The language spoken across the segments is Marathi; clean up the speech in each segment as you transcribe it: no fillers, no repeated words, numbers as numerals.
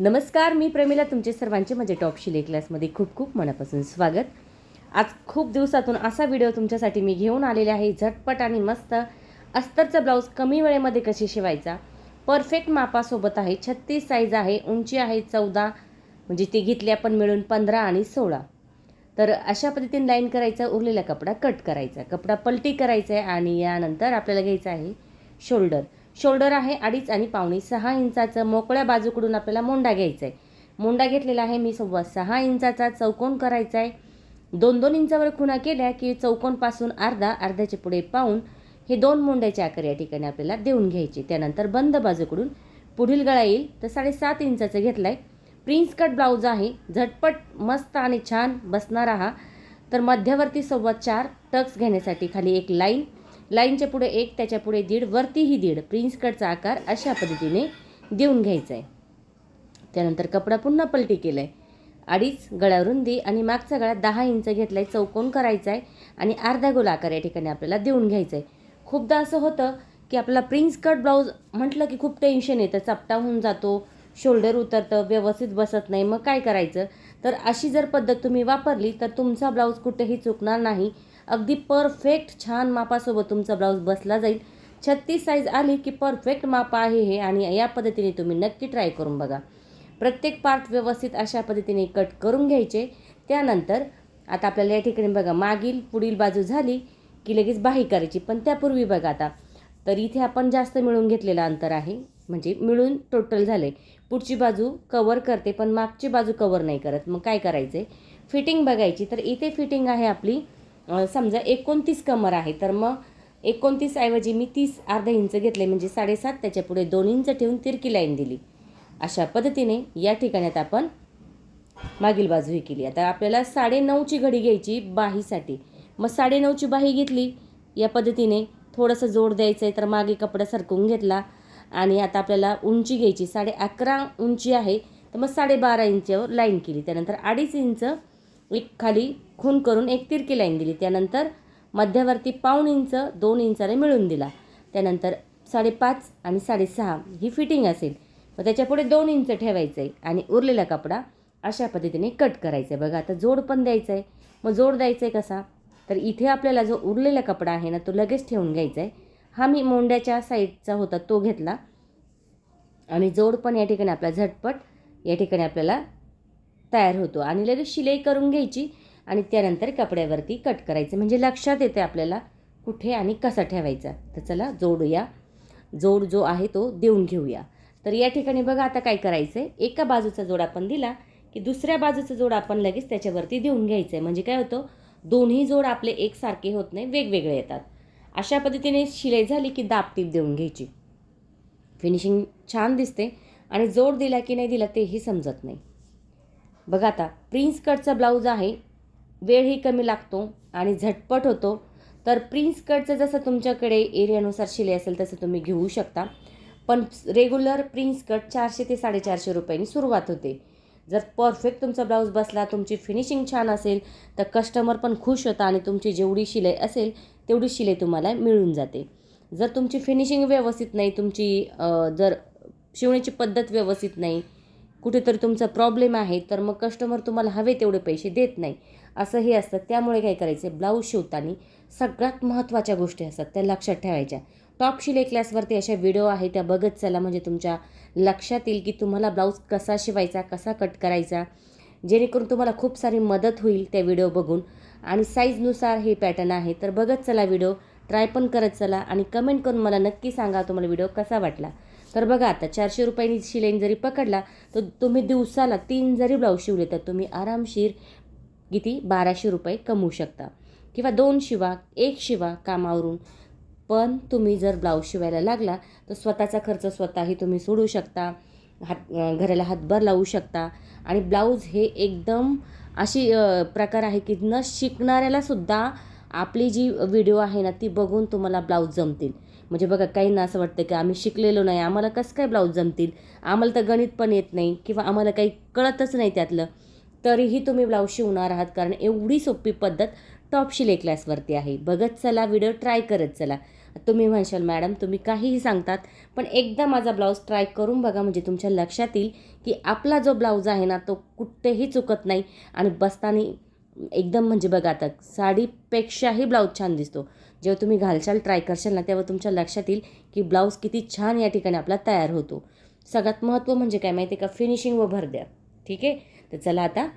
नमस्कार, मी प्रमिला. तुमचे सर्वांचे माझे टॉप शिलाई क्लासमध्ये खूप खूप मनापासून स्वागत. आज खूप दिवसातून असा व्हिडिओ तुमच्यासाठी मी घेऊन आलेले आहे. झटपट आणि मस्त अस्तरचा ब्लाऊज कमी वेळेमध्ये कशी शिवायचा, परफेक्ट मापासोबत आहे. 36 साईज आहे, उंची आहे 14, म्हणजे ते घेतले आपण मिळून 15 आणि 16. तर अशा पद्धतीने लाईन करायचा, उरलेला कपडा कट करायचा, कपडा पलटी करायचा आहे आणि यानंतर आपल्याला घ्यायचं आहे शोल्डर आहे 2.5 आणि पावणे 6 इंचाचं. मोकळ्या बाजूकडून आपल्याला मोंडा घ्यायचा आहे. मोंडा घेतलेला आहे मी 6.25 इंचाचा. चौकोन करायचा आहे. 2-2 इंचावर खुणा केल्या की चौकोनपासून अर्ध्याचे पुढे पाऊण हे 2 मोंड्याचे आकार या ठिकाणी आपल्याला देऊन घ्यायचे. त्यानंतर बंद बाजूकडून पुढील गळा येईल तर 7.5 इंचाचं घेतला आहे. प्रिन्स कट ब्लाऊज आहे. झटपट मस्त आणि छान बसणार हा. तर मध्यवर्ती 4.25 टक्स घेण्यासाठी खाली एक लाईनच्या पुढे 1, त्याच्या पुढे 1.5, वरतीही 1.5 प्रिन्स कटचा आकार अशा पद्धतीने देऊन घ्यायचा आहे. त्यानंतर कपडा पुन्हा पलटी केला आहे. 2.5 गळ्यावरून दे आणि मागचा गळा 10 इंच घेतला आहे. चौकोन करायचा आहे आणि अर्धा गोल आकार या ठिकाणी आपल्याला देऊन घ्यायचा आहे. खूपदा असं होतं की आपल्याला प्रिन्स कट ब्लाऊज म्हटलं की खूप टेन्शन येतं, चपटा होऊन जातो, शोल्डर उतरतं, व्यवस्थित बसत नाही. मग काय करायचं? तर अशी जर पद्धत तुम्ही वापरली तर तुमचा ब्लाऊज कुठेही चुकणार नाही. अगदी परफेक्ट छान मापासोबत तुमचा ब्लाऊज बसला जाईल. 36 साईज आली की परफेक्ट माप आहे हे, आणि या पद्धतीने तुम्ही नक्की ट्राय करून बघा. प्रत्येक पार्ट व्यवस्थित अशा पद्धतीने कट करून घ्यायचे. त्यानंतर आता आपल्याला या ठिकाणी बघा, मागील पुढील बाजू झाली की लगेच बाही करायची. पण त्यापूर्वी बघा आता, तर इथे आपण जास्त मिळून घेतलेलं अंतर आहे, म्हणजे मिळून टोटल झाले. पुढची बाजू कवर करते पण मागची बाजू कवर नाही करत. मग काय करायचे? फिटिंग बघायची. तर इथे फिटिंग आहे आपली समजा 29 कमर आहे, तर मग 29 ऐवजी मी 30 अर्धा इंच घेतले, म्हणजे 7.5, त्याच्या पुढे 2 इंच ठेवून तिरकी लाईन दिली. अशा पद्धतीने या ठिकाणी आता आपण मागील बाजू ही केली. आता आपल्याला 9.5ची घडी घ्यायची बाहीसाठी. मग 9.5ची बाही घेतली. या पद्धतीने थोडंसं जोड द्यायचं आहे, तर मागे कपडा सरकवून घेतला आणि आता आपल्याला उंची घ्यायची. 11.5 उंची आहे, तर मग 12.5 इंचावर लाईन केली. त्यानंतर 2.5 इंच एक खाली खून करून एक तिरकी लाईन दिली. त्यानंतर मध्यवर्ती पाऊण इंच 2 इंचाने मिळून दिला. त्यानंतर 5.5 आणि 6.5 ही फिटिंग असेल. मग त्याच्यापुढे 2 इंच ठेवायचं आहे आणि उरलेला कपडा अशा पद्धतीने कट करायचा आहे. बघा आता जोड पण द्यायचा आहे. मग जोड द्यायचा आहे कसा? तर इथे आपल्याला जो उरलेला कपडा आहे ना, तो लगेच ठेवून घ्यायचा आहे. हा मी मोंड्याच्या साईडचा होता तो घेतला आणि जोड पण या ठिकाणी आपला झटपट या ठिकाणी आपल्याला तयार होतो आणि लगेच शिलाई करून घ्यायची आणि त्यानंतर कपड्यावरती कट करायचं, म्हणजे लक्षात येते आपल्याला कुठे आणि कसा ठेवायचा. तर चला जोड जो आहे तो देऊन घेऊया. तर या ठिकाणी बघा आता काय करायचं आहे, एका बाजूचा जोड आपण दिला की दुसऱ्या बाजूचा जोड आपण लगेच त्याच्यावरती देऊन घ्यायचं आहे. म्हणजे काय होतं, दोन्ही जोड आपले एकसारखे होत नाही, वेगवेगळे येतात. अशा पद्धतीने शिलाई झाली की दाबटीप देऊन घ्यायची. फिनिशिंग छान दिसते आणि जोड दिला की नाही दिला तेही समजत नाही. बघा आता प्रिन्स कटचा ब्लाऊज आहे, वेळही कमी लागतो आणि झटपट होतो. तर प्रिन्स कटचं जसं तुमच्याकडे एरियानुसार शिलाई असेल तसं तुम्ही घेऊ शकता. पण रेग्युलर प्रिन्स कट 400 ते 450 रुपयांनी सुरुवात होते. जर परफेक्ट तुमचा ब्लाऊज बसला, तुमची फिनिशिंग छान असेल, तर कस्टमर पण खुश होता आणि तुमची जेवढी शिलाई असेल तेवढी शिलाई तुम्हाला मिळून जाते. जर तुमची फिनिशिंग व्यवस्थित नाही, तुमची जर शिवण्याची पद्धत व्यवस्थित नाही, कुठेतरी तुमचा प्रॉब्लेम आहे, तर मग कस्टमर तुम्हाला हवे तेवढे पैसे देत नाही, असंही असतं. त्यामुळे काय करायचं, ब्लाऊज शिवताना सगळ्यात महत्त्वाच्या गोष्टी असतात त्या लक्षात ठेवायच्या. टॉप शिलाई क्लासवरती अशा व्हिडिओ आहे त्या बघत चला, म्हणजे तुमच्या लक्षात येईल की तुम्हाला ब्लाऊज कसा शिवायचा, कसा कट करायचा, जेणेकरून तुम्हाला खूप सारी मदत होईल त्या व्हिडिओ बघून. आणि साईजनुसार हे पॅटर्न आहे, तर बघत चला व्हिडिओ, ट्राय पण करत चला आणि कमेंट करून मला नक्की सांगा तुम्हाला व्हिडिओ कसा वाटला. तर बघा आता 400 रुपयांनी शिलाई जरी पकडला तर तुम्ही दिवसाला 3 जरी ब्लाऊज शिवले तर तुम्ही आरामशीर किती 1200 रुपये कमवू शकता. किंवा 2 शिवा, 1 शिवा कामावरून. पण तुम्ही जर ब्लाऊज शिवायला लागला तर स्वतःचा खर्च स्वतःही तुम्ही सोडू शकता, घराला हातभार लावू शकता. आणि ब्लाऊज हे एकदम अशी प्रकार आहे की न शिकणाऱ्यालासुद्धा आपली जी व्हिडिओ आहे ना ती बघून तुम्हाला ब्लाऊज जमतील. म्हणजे बघा, काहींना असं वाटतं की आम्ही शिकलेलो नाही, आम्हाला कसं काय ब्लाऊज जमतील, आम्हाला तर गणित पण येत नाही किंवा आम्हाला काही कळतच नाही त्यातलं, तरीही तुम्ही ब्लाऊज शिवणार आहात. कारण एवढी सोपी पद्धत टॉप शिलाई क्लासवरती आहे. बघत चला व्हिडिओ, ट्राय करत चला. तुम्ही म्हणशाल मॅडम तुम्ही काहीही सांगतात, पण एकदा माझा ब्लाऊज ट्राय करून बघा, म्हणजे तुमच्या लक्षात येईल की आपला जो ब्लाऊज आहे ना तो कुठेही चुकत नाही आणि बसताना एकदम म्हणजे बघा आता साडीपेक्षाही ब्लाऊज छान दिसतो. जेव्हा तुम्ही घालशाल ट्राय करशाल ना तेव्हा तुमच्या लक्षात येईल की ब्लाऊज किती छान या ठिकाणी आपला तयार होतो. सगळ्यात महत्त्व म्हणजे काय माहिती आहे का, फिनिशिंग व भर द्या. ठीक आहे, तर चला आता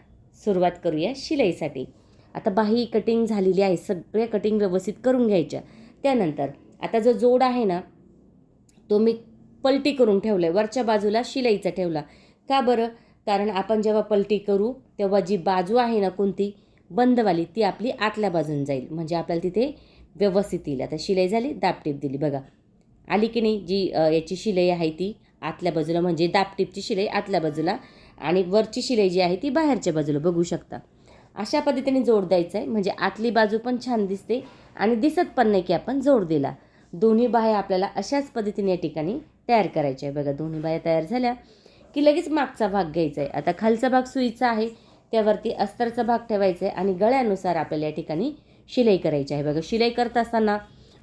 सुरुवात करूया शिलाईसाठी. आता बाही कटिंग झालेली आहे, सगळ्या कटिंग व्यवस्थित करून घ्यायच्या. त्यानंतर आता जो जोड आहे ना तो मी पलटी करून ठेवला आहे, वरच्या बाजूला शिलाईचा ठेवला. का बरं? कारण आपण जेव्हा पलटी करू तेव्हा जी बाजू आहे ना कोणती बंदवाली ती आपली आतल्या बाजून जाईल, म्हणजे आपल्याला तिथे व्यवस्थित येईल. आता शिलाई झाली, दाबटीप दिली बघा, आली की नाही. जी याची शिलाई आहे ती आतल्या बाजूला, म्हणजे दाबटीपची शिलाई आतल्या बाजूला आणि वरची शिलाई जी आहे ती बाहेरच्या बाजूला, बघू शकता. अशा पद्धतीने जोड द्यायचा आहे, म्हणजे आतली बाजू पण छान दिसते आणि दिसत पण नाही की आपण जोड दिला. दोन्ही बाह्या आपल्याला अशाच पद्धतीने या ठिकाणी तयार करायच्या आहे. बघा दोन्ही बाह्या तयार झाल्या की लगेच मागचा भाग घ्यायचा आहे. आता खालचा भाग सुईचा आहे, त्यावरती अस्तरचा भाग ठेवायचा आहे आणि गळ्यानुसार आपल्याला या ठिकाणी शिलाई करायची आहे. बघा शिलाई करत असताना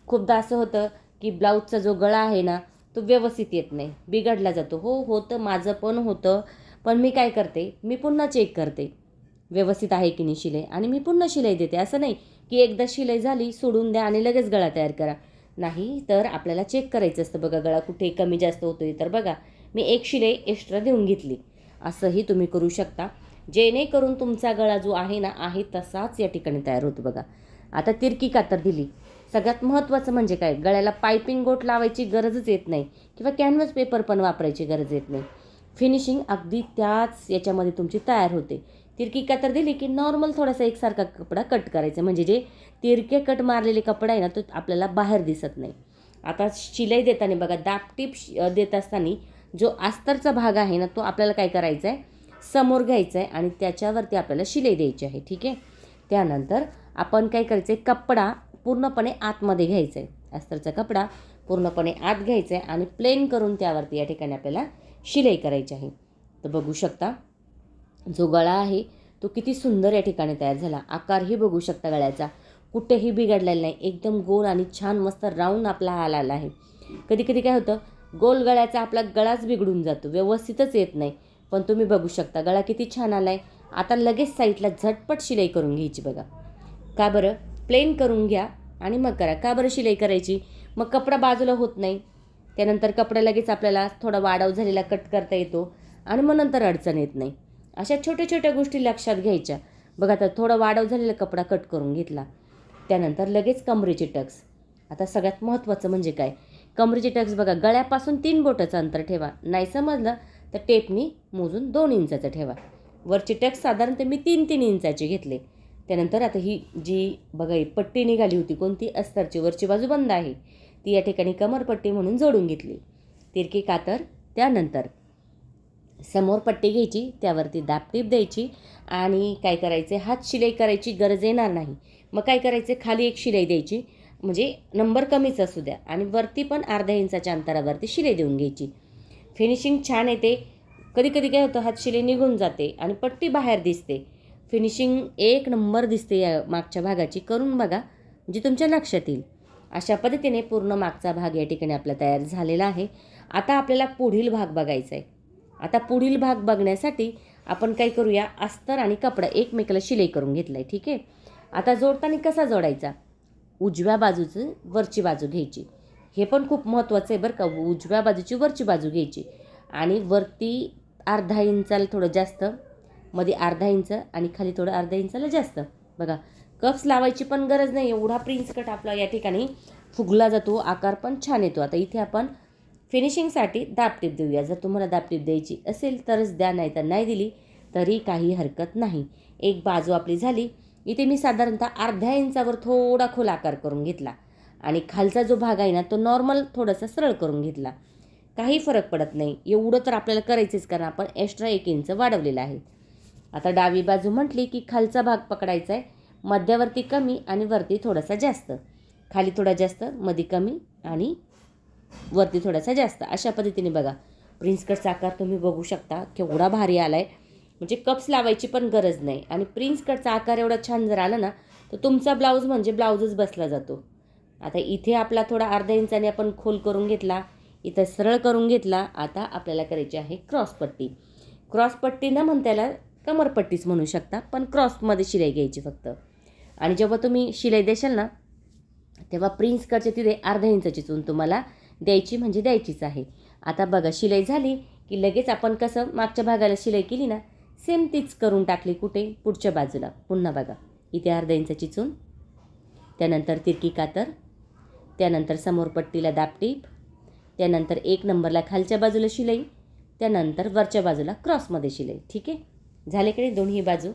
खूपदा असं होतं की ब्लाऊजचा जो गळा आहे ना तो व्यवस्थित येत नाही, बिघडला जातो. होतं, माझं पण होतं, पण मी काय करते, मी पुन्हा चेक करते व्यवस्थित आहे की नाही शिलाई आणि मी पुन्हा शिलाई देते. असं नाही की एकदा शिलाई झाली सोडून द्या आणि लगेच गळा तयार करा. नाही, तर आपल्याला चेक करायचं असतं. बघा गळा कुठे कमी जास्त होतोय, तर बघा मी एक शिलाई एक्स्ट्रा देऊन घेतली. असंही तुम्ही करू शकता, जेणेकरून तुमचा गळा जो आहे ना आहे तसाच या ठिकाणी तयार होतो. बघा आता तिरकी कातर दिली. सगळ्यात महत्त्वाचं म्हणजे काय, गळ्याला पायपिंग गोट लावायची गरजच येत नाही किंवा कॅनव्हास पेपर पण वापरायची गरज येत नाही. फिनिशिंग अगदी त्याच याच्यामध्ये तुमची तयार होते. तिरकी कातर दिली की नॉर्मल थोडासा एकसारखा कपडा कट करायचा, म्हणजे जे तिरके कट मारलेले कपडा आहे ना तो आपल्याला बाहेर दिसत नाही. आता शिलाई देताना बघा दाबटीप देत असताना जो अस्तरचा भाग आहे ना तो आपल्याला काय करायचा आहे, समोर घ्यायचा आहे आणि त्याच्यावरती आपल्याला शिलाई द्यायची आहे. ठीक आहे, त्यानंतर आपण काय करायचं आहे, कपडा पूर्णपणे आतमध्ये घ्यायचा आहे. अस्तरचा कपडा पूर्णपणे आत घ्यायचा आहे आणि प्लेन करून त्यावरती या ठिकाणी आपल्याला शिलाई करायची आहे. तर बघू शकता जो गळा आहे तो किती सुंदर या ठिकाणी तयार झाला. आकारही बघू शकता गळ्याचा कुठेही बिघडलेला नाही, एकदम गोल आणि छान मस्त राऊंड आपला आला आहे. कधी कधी काय होतं, गोल गळ्याचा आपला गळाच बिघडून जातो, व्यवस्थितच येत नाही. पण तुम्ही बघू शकता गळा किती छान आला आहे. आता लगेच साईडला झटपट शिलाई करून घ्यायची. बघा का बरं, प्लेन करून घ्या आणि मग करा. का बरं शिलाई करायची, मग कपडा बाजूला होत नाही. त्यानंतर कपडा लगेच आपल्याला थोडा वाढव झालेला कट करता येतो आणि मग नंतर अडचण येत नाही. अशा छोट्या छोट्या गोष्टी लक्षात घ्यायच्या. बघा आता थोडा वाढव झालेला कपडा कट करून घेतला. त्यानंतर लगेच कमरेचे टक्स. आता सगळ्यात महत्त्वाचं म्हणजे काय, कमरेचे टक्स बघा गळ्यापासून 3 बोटाचं अंतर ठेवा. नाही समजलं तर टेपनी मोजून 2 इंचाचं ठेवा. वरचे टक्स साधारणतः मी 3-3 इंचाचे घेतले. त्यानंतर आता ही जी बघा ही पट्टी निघाली होती कोणती, अस्तरची वरची बाजू बंद आहे ती या ठिकाणी कमरपट्टी म्हणून जोडून घेतली. तिरकी कातर, त्यानंतर समोर पट्टी घ्यायची, त्यावरती दाबटीप द्यायची आणि काय करायचे, हात शिलाई करायची गरज येणार नाही. मग काय करायचे, खाली एक शिलाई द्यायची, म्हणजे नंबर कमीच असू द्या आणि वरती पण अर्ध्या इंचाच्या अंतरावरती शिलाई देऊन घ्यायची. फिनिशिंग छान येते. कधी कधी काय होतं, हात शिलाई निघून जाते आणि पट्टी बाहेर दिसते. फिनिशिंग एक नंबर दिसते या मागच्या भागाची. करून बघा म्हणजे तुमच्या लक्षात येईल. अशा पद्धतीने पूर्ण मागचा भाग या ठिकाणी आपला तयार झालेला आहे. आता आपल्याला पुढील भाग बघायचा आहे. आता पुढील भाग बघण्यासाठी आपण काय करूया, अस्तर आणि कपडा एकमेकाला शिलाई करून घेतला आहे. ठीक आहे, आता जोडताना कसा जोडायचा, उजव्या बाजूची वरची बाजू घ्यायची. हे पण खूप महत्त्वाचं आहे बरं का, उजव्या बाजूची वरची बाजू घ्यायची आणि वरती अर्धा इंचाला थोडं जास्त, मध्ये अर्धा इंच आणि खाली थोडं अर्धा इंचाला जास्त. बघा कप्स लावायची पण गरज नाही, एवढा प्रिन्स कट आपला या ठिकाणी फुगला जातो, आकार पण छान येतो. आता इथे आपण फिनिशिंगसाठी दाबटीप देऊया. जर तुम्हाला दाबटीप द्यायची असेल तरच द्या, नाही तर नाही दिली तरी काही हरकत नाही. एक बाजू आपली झाली. इथे मी साधारणतः अर्ध्या इंचावर थोडा खोल आकार करून घेतला आणि खालचा जो भाग आहे ना तो नॉर्मल थोडासा सरळ करून घेतला. काही फरक पडत नाही, एवढं तर आपल्याला करायचंच कारण आपण एक्स्ट्रा 1 इंच वाढवलेलं आहे. आता डावी बाजू म्हटली की खालचा भाग पकडायचा आहे, मध्यावरती कमी आणि वरती थोडासा जास्त, खाली थोडा जास्त, मध्ये कमी आणि वरती थोडासा जास्त. अशा पद्धतीने बघा प्रिन्स कटचा आकार तुम्ही बघू शकता केवढा भारी आला आहे, म्हणजे कप्स लावायची पण गरज नाही. आणि प्रिन्स कटचा आकार एवढा छान जर आला ना तर तुमचा ब्लाऊज म्हणजे ब्लाऊजच बसला जातो. आता इथे आपला थोडा अर्धा इंचाने आपण खोल करून घेतला, इथं सरळ करून घेतला. आता आपल्याला करायची आहे क्रॉसपट्टी. क्रॉसपट्टी न म्हणता त्याला कमरपट्टीच म्हणू शकता, पण क्रॉसमध्ये शिलाई घ्यायची फक्त. आणि जेव्हा तुम्ही शिलाई देशाल ना, तेव्हा प्रिन्स कटच्या तिथे अर्धा इंचाची चून तुम्हाला द्यायची, म्हणजे द्यायचीच आहे. आता बघा शिलाई झाली की लगेच आपण कसं मागच्या भागाला शिलाई केली ना, सेम तीच करून टाकली. कुठे? पुढच्या बाजूला. पुन्हा बघा इथे अर्धा इंचाची चून, त्यानंतर तिरकी कातर, त्यानंतर समोर पट्टीला दाबटीप, त्यानंतर 1 नंबरला खालच्या बाजूला शिलाई, त्यानंतर वरच्या बाजूला क्रॉसमध्ये शिलाई. ठीक आहे, झाले की नाही दोन्ही बाजू.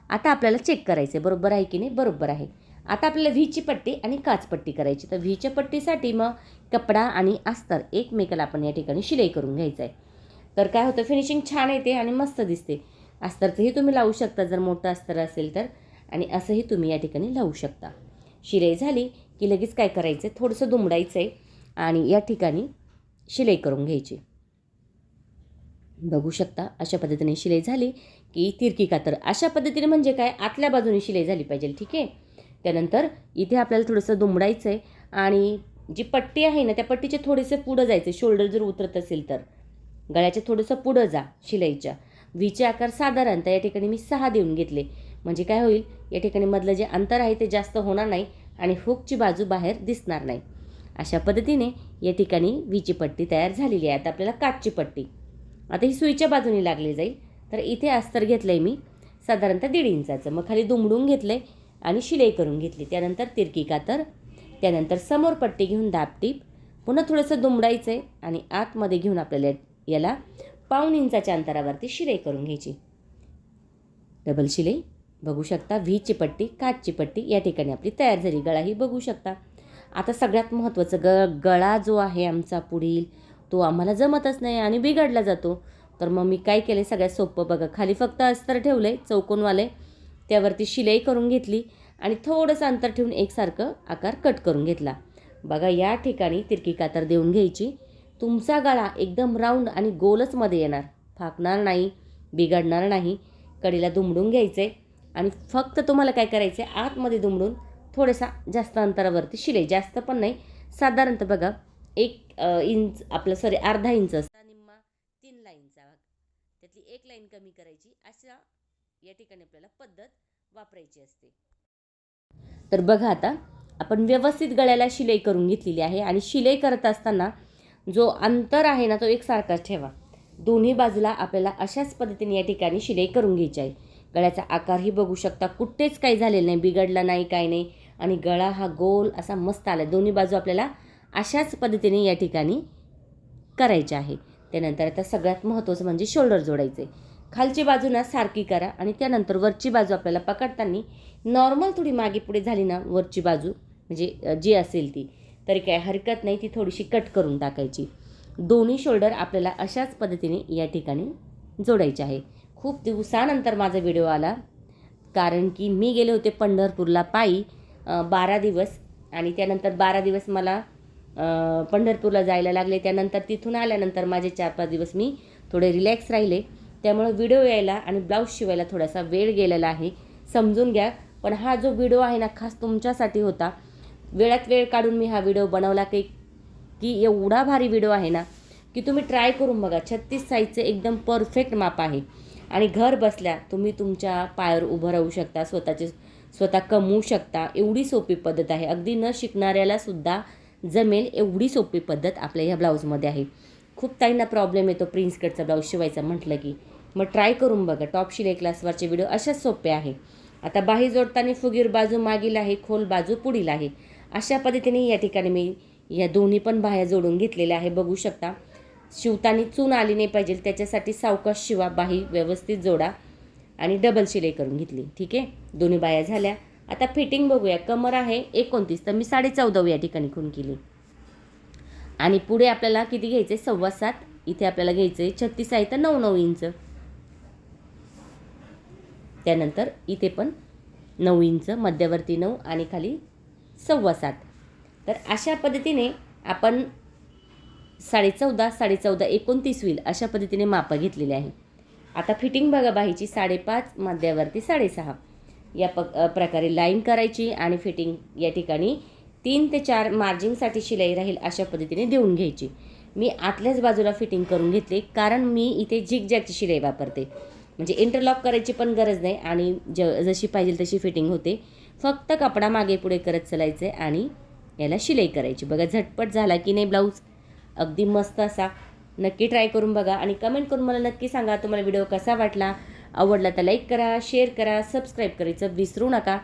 आता आपल्याला चेक करायचं आहे बरोबर आहे की नाही. बरोबर आहे. आता आपल्याला व्हीची पट्टी आणि काचपट्टी करायची. तर व्हीच्या पट्टीसाठी मग कपडा आणि अस्तर एकमेकाला आपण या ठिकाणी शिलाई करून घ्यायचं आहे. तर काय होतं, फिनिशिंग छान येते आणि मस्त दिसते. अस्तरचंही तुम्ही लावू शकता जर मोठं अस्तर असेल तर, आणि असंही तुम्ही या ठिकाणी लावू शकता. शिलाई झाली की लगेच काय करायचं, थोडंसं दुमडायचं आहे आणि या ठिकाणी शिलाई करून घ्यायची. बघू शकता अशा पद्धतीने शिलाई झाली की तिरकी कातर अशा पद्धतीने, म्हणजे काय, आतल्या बाजूने शिलाई झाली पाहिजे. ठीक आहे. त्यानंतर इथे आपल्याला थोडंसं दुमडायचं आहे आणि जी पट्टी आहे ना, त्या पट्टीचे थोडेसे पुढं जायचे. शोल्डर जर उतरत असेल तर गळ्याच्या थोडंसं पुढं जा शिलाईच्या. व्हीचे आकार साधारणतः या ठिकाणी मी 6 देऊन घेतले, म्हणजे काय होईल, या ठिकाणी मधलं जे अंतर आहे ते जास्त होणार नाही आणि हुकची बाजू बाहेर दिसणार नाही. अशा पद्धतीने या ठिकाणी व्हीची पट्टी तयार झालेली आहे. आता आपल्याला काचची पट्टी, आता ही सुईच्या बाजूने लागली जाईल. तर इथे अस्तर घेतलं आहे मी साधारणतः 1.5 इंचाचं. मग खाली दुमडून घेतलं आहे आणि शिलाई करून घेतली. त्यानंतर तिरकी कातर, त्यानंतर समोर पट्टी घेऊन दाबटीप, पुन्हा थोडंसं दुमडायचं आहे आणि आतमध्ये घेऊन आपल्याला याला 1.5 इंचाच्या अंतरावरती शिलाई करून घ्यायची. डबल शिलाई बघू शकता. व्हीची पट्टी, काचची पट्टी या ठिकाणी आपली तयार झाली. गळाही बघू शकता. आता सगळ्यात महत्त्वाचं, गळा जो आहे आमचा पुढील, तो आम्हाला जमतच नाही आणि बिघडला जातो. तर मग मी काय केलं, सगळ्यात सोपं बघा, खाली फक्त अस्तर ठेवलं आहे चौकोनवाले, त्यावरती शिलाई करून घेतली आणि थोडंसं अंतर ठेवून एकसारखं आकार कट करून घेतला. बघा या ठिकाणी तिरकी कातर देऊन घ्यायची. तुमचा गळा एकदम राऊंड आणि गोलच मध्ये येणार, फाकणार नाही, बिघडणार नाही. कडेला दुमडून घ्यायचं आहे आणि फक्त तुम्हाला काय करायचं आहे, आतमध्ये दुमडून थोडासा जास्त अंतरावरती शिलाई, जास्त पण नाही, साधारणतः बघा 1 इंच आपलं अर्धा इंच असता, निम्मा 3 लाईनचा भाग, त्यातली 1 लाईन कमी करायची. अशा या ठिकाणी आपल्याला पद्धत वापरायची असते. तर बघा आता आपण व्यवस्थित गळ्याला शिलाई करून घेतलेली आहे आणि शिलाई करत असताना जो अंतर आहे ना, तो एकसारखाच ठेवा. दोन्ही बाजूला आपल्याला अशाच पद्धतीने या ठिकाणी शिलाई करून घ्यायची आहे. गळ्याचा आकारही बघू शकता, कुठेच काही झालेलं नाही, बिघडला नाही, काही नाही, आणि गळा हा गोल असा मस्त आला. दोन्ही बाजू आपल्याला अशाच पद्धतीने या ठिकाणी करायचे आहे. त्यानंतर आता सगळ्यात महत्त्वाचं म्हणजे शोल्डर जोडायचे. खालची बाजू ना सारखी करा आणि त्यानंतर वरची बाजू आपल्याला पकडताना नॉर्मल थोडी मागे पुढे झाली ना, वरची बाजू म्हणजे जी असेल ती, तरी काय हरकत नाही, ती थोडीशी कट करून टाकायची. दोन्ही शोल्डर आपल्याला अशाच पद्धतीने या ठिकाणी जोडायचे आहे. खूप दिवसानंतर माझा व्हिडिओ आला, कारण की मी गेले होते पंढरपूरला पायी 12 दिवस, आणि त्यानंतर 12 दिवस मला पंढरपूरला जायला लागले. त्यानंतर तिथून आल्यानंतर माझे 4-5 दिवस मी थोडे रिलॅक्स राहिले, त्यामुळे व्हिडिओ यायला आणि ब्लाऊज शिवायला थोडासा वेळ गेलेला आहे, समजून घ्या. पण हा जो व्हिडिओ आहे ना, खास तुमच्यासाठी होता. वेळात वेळ काढून मी हा व्हिडिओ बनवला की एवढा भारी व्हिडिओ आहे ना, की तुम्ही ट्राय करून बघा. 36 साईजचं एकदम परफेक्ट माप आहे आणि घर बसल्या तुम्ही तुमच्या पायावर उभं राहू शकता, स्वतः कमवू शकता. एवढी सोपी पद्धत आहे, अगदी न शिकणाऱ्याला सुद्धा जमेल एवढी सोपी पद्धत आपल्या ह्या ब्लाऊजमध्ये आहे. खूप ताईंना प्रॉब्लेम येतो प्रिन्स कटचा ब्लाऊज शिवायचा म्हटलं की, मग ट्राय करून बघा. टॉप शिलाई क्लासवरचे व्हिडिओ अशाच सोपे आहे. आता बाही जोडताना फुगीर बाजू मागील आहे, खोल बाजू पुढील आहे. अशा पद्धतीने या ठिकाणी मी या दोन्ही पण बाह्या जोडून घेतलेल्या आहे, बघू शकता. शिवताना चून आली नाही पाहिजे, त्याच्यासाठी सावकाश शिवा, बाही व्यवस्थित जोडा आणि डबल शिलाई करून घेतली. ठीक आहे, दोन्ही बाह्या झाल्या. आता फिटिंग बघूया. कमर आहे 29, तर मी 14.5 या ठिकाणी खूण केली. आणि पुढे आपल्याला किती घ्यायचं आहे, 7.25. इथे आपल्याला घ्यायचं आहे 36 आहे तर 9 इंच. त्यानंतर इथे पण 9 इंच, मध्यवर्ती 9 आणि खाली 7.25. तर अशा पद्धतीने आपण 14.5, 29 होईल अशा पद्धतीने मापं घेतलेले आहे. आता फिटिंग बघा बाहीची 5.5, मध्यावरती 6.5 या प्रकारे लाईन करायची आणि फिटिंग या ठिकाणी 3 ते 4 मार्जिनसाठी शिलाई राहील अशा पद्धतीने देऊन घ्यायची. मी आतल्याच बाजूला फिटिंग करून घेतले, कारण मी इथे झिगझॅगची शिलाई वापरते. म्हणजे इंटरलॉक करायची पण गरज नाही आणि जशी पाहिजे तशी फिटिंग होते. फक्त कपडा मागे पुढे करत चालायचं आहे आणि याला शिलाई करायची. बघा झटपट झाला की नाही ब्लाऊज, अगदी मस्त असा. नक्की ट्राय करून बघा आणि कमेंट करून मला नक्की सांगा तुम्हाला व्हिडिओ कसा वाटला. आवडला तर लाईक करा, शेअर करा, सबस्क्राईब करायचं विसरू नका.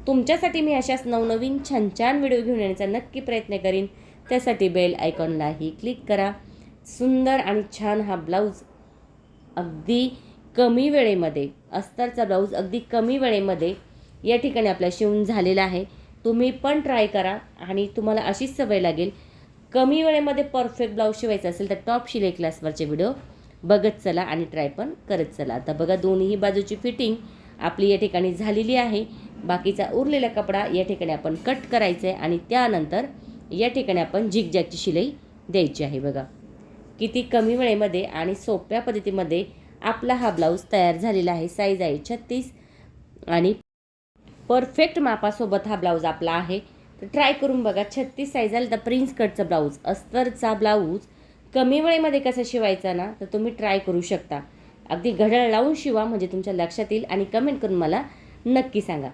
तुमच्यासाठी मी अशाच नवनवीन छान छान व्हिडिओ घेऊन येण्याचा नक्की प्रयत्न करीन. त्यासाठी बेल आयकॉनलाही क्लिक करा. सुंदर आणि छान हा ब्लाऊज अगदी कमी वेळेमध्ये, अस्तरचा ब्लाऊज अगदी कमी वेळेमध्ये या ठिकाणी आपला शिवून झालेला आहे. तुम्ही पण ट्राय करा आणि तुम्हाला अशीच सवय लागेल. कमी वेळेमध्ये परफेक्ट ब्लाऊज शिवायचा असेल तर टॉप शिलाई क्लासवरचे व्हिडिओ बघत चला आणि ट्राय पण करत चला. आता बघा दोन्ही बाजूची फिटिंग आपली या ठिकाणी झालेली आहे. बाकीचा उरलेला कपडा या ठिकाणी आपण कट करायचा आहे आणि त्यानंतर या ठिकाणी आपण झिगझॅगची शिलाई द्यायची आहे. बघा किती कमी वेळेमध्ये आणि सोप्या पद्धतीमध्ये आपला हा ब्लाऊज तयार झालेला आहे. साईज आहे 36 आणि परफेक्ट मापासोबत हा ब्लाऊज आपला आहे. तर ट्राय करून बघा. 36 साईज आला तर प्रिन्स कटचा ब्लाऊज, अस्तरचा ब्लाऊज कमी वेळेमध्ये कसा शिवायचा ना, तर तुम्ही ट्राय करू शकता. अगदी घड्याळ लावून शिवा म्हणजे तुमच्या लक्षात येईल आणि कमेंट करून मला नक्की सांगा.